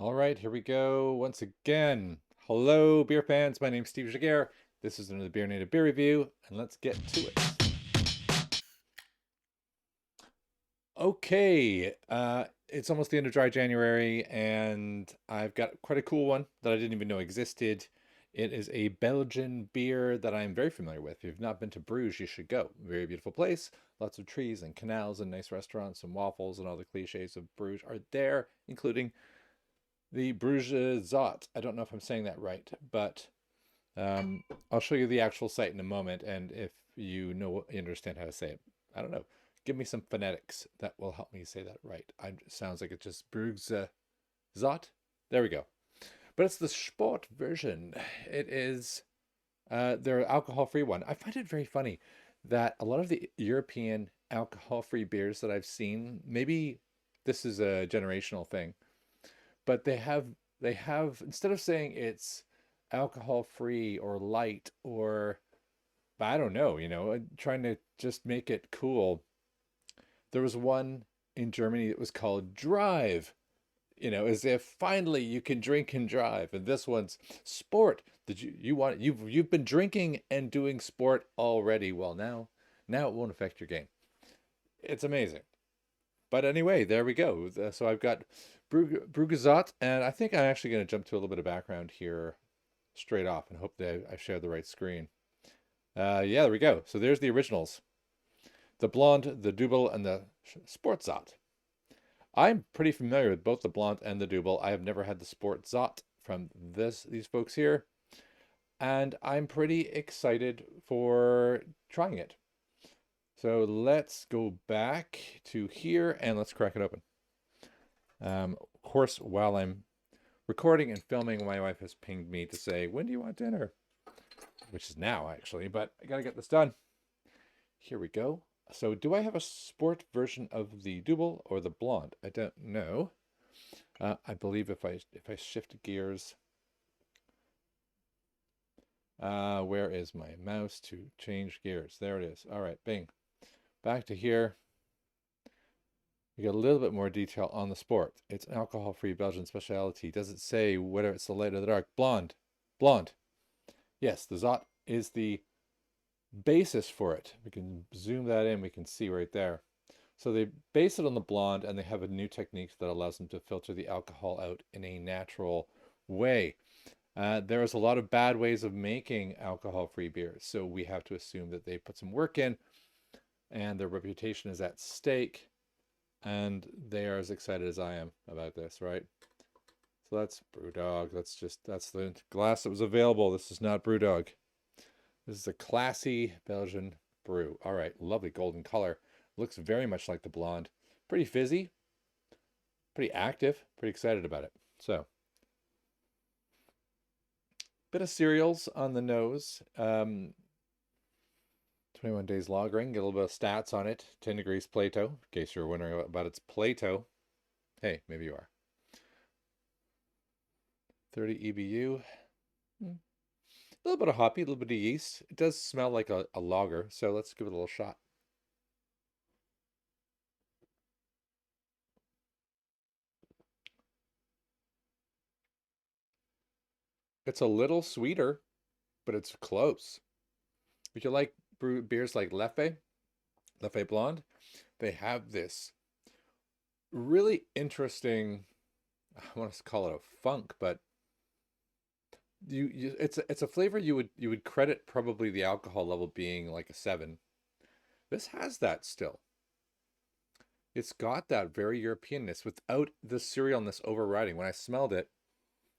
All right, here we go once again. Hello, beer fans. My name's Steve Giguere. This is another BeerNative beer review, and let's get to it. Okay, it's almost the end of dry January, and I've got quite a cool one that I didn't even know existed. It is a Belgian beer that I'm very familiar with. If you've not been to Bruges, you should go. Very beautiful place. Lots of trees and canals and nice restaurants and waffles and all the cliches of Bruges are there, including the Sportzot. I don't know if I'm saying that right, but I'll show you the actual site in a moment. And if you understand how to say it, I don't know. Give me some phonetics that will help me say that right. It sounds like it's just Sportzot. There we go. But it's the Sport version. It is their alcohol-free one. I find it very funny that a lot of the European alcohol-free beers that I've seen, maybe this is a generational thing, but they have instead of saying it's alcohol free or light or I don't know, trying to just make it cool. There was one in Germany that was called Drive, as if finally you can drink and drive. And this one's Sport. Did you've been drinking and doing sport already? Well, now it won't affect your game. It's amazing. But anyway, there we go. So I've got Brugesot, and I think I'm actually going to jump to a little bit of background here straight off and hope that I share the right screen. Yeah, there we go. So there's the originals. The Blonde, the Double, and the Sportzot. I'm pretty familiar with both the Blonde and the Double. I have never had the Sportzot from these folks here, and I'm pretty excited for trying it. So let's go back to here and let's crack it open. Of course, while I'm recording and filming, my wife has pinged me to say, when do you want dinner? Which is now, actually, but I gotta get this done. Here we go. So do I have a sport version of the Double or the Blonde? I don't know. I believe if I shift gears, where is my mouse to change gears? There it is. All right, bing. Back to here. We get a little bit more detail on the sport. It's an alcohol-free Belgian specialty. Does it say whether it's the light or the dark? Blonde. Blonde. Yes, the Zot is the basis for it. We can zoom that in. We can see right there. So they base it on the blonde, and they have a new technique that allows them to filter the alcohol out in a natural way. There is a lot of bad ways of making alcohol-free beers, so we have to assume that they put some work in, and their reputation is at stake, and they are as excited as I am about this, right? So that's Brewdog. That's the glass that was available. This is not Brewdog. This is a classy Belgian brew. All right, lovely golden color. Looks very much like the blonde. Pretty fizzy, pretty active, pretty excited about it. So, bit of cereals on the nose. 21 days lagering, get a little bit of stats on it. 10 degrees Plato, in case you're wondering about its Plato. Hey, maybe you are. 30 EBU. A little bit of hoppy, a little bit of yeast. It does smell like a lager, so let's give it a little shot. It's a little sweeter, but it's close. If you like beers like Leffe Blonde, they have this really interesting, I want to call it a funk, but it's a flavor you would credit probably the alcohol level being like a 7. This has that still. It's got that very Europeanness without the cerealness overriding. When I smelled it,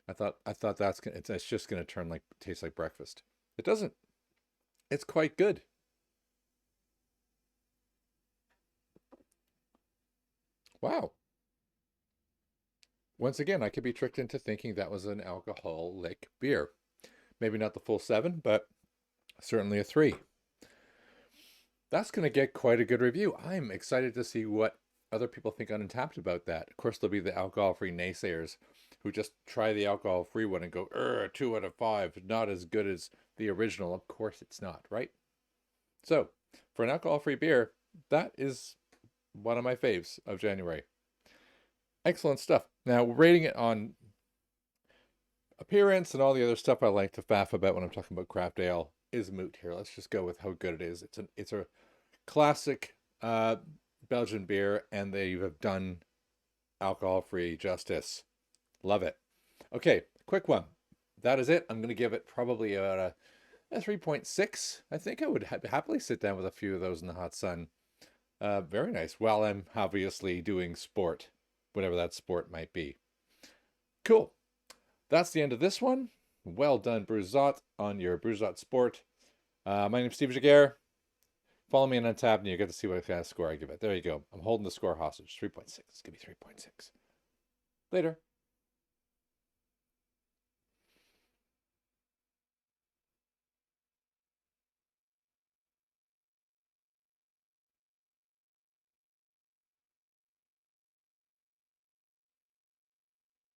I thought it's just gonna taste like breakfast. It doesn't. It's quite good. Wow. Once again, I could be tricked into thinking that was an alcoholic beer. Maybe not the full 7, but certainly a 3. That's going to get quite a good review. I'm excited to see what other people think on Untappd about that. Of course, there'll be the alcohol-free naysayers who just try the alcohol-free one and go, 2 out of 5, not as good as the original. Of course it's not, right? So, for an alcohol-free beer, that is one of my faves of January. Excellent stuff. Now, rating it on appearance and all the other stuff I like to faff about when I'm talking about craft ale is moot here. Let's just go with how good it is. It's a classic Belgian beer, and they have done alcohol-free justice. Love it. Okay, quick one. That is it. I'm going to give it probably a 3.6. I think I would happily sit down with a few of those in the hot sun. Very nice. While I'm obviously doing sport, whatever that sport might be. Cool. That's the end of this one. Well done, Sportzot, on your Sportzot Sport. My name's Steve Giguere. Follow me on Untappd and you get to see what kind of score I give it. There you go. I'm holding the score hostage. 3.6. Give me 3.6. Later.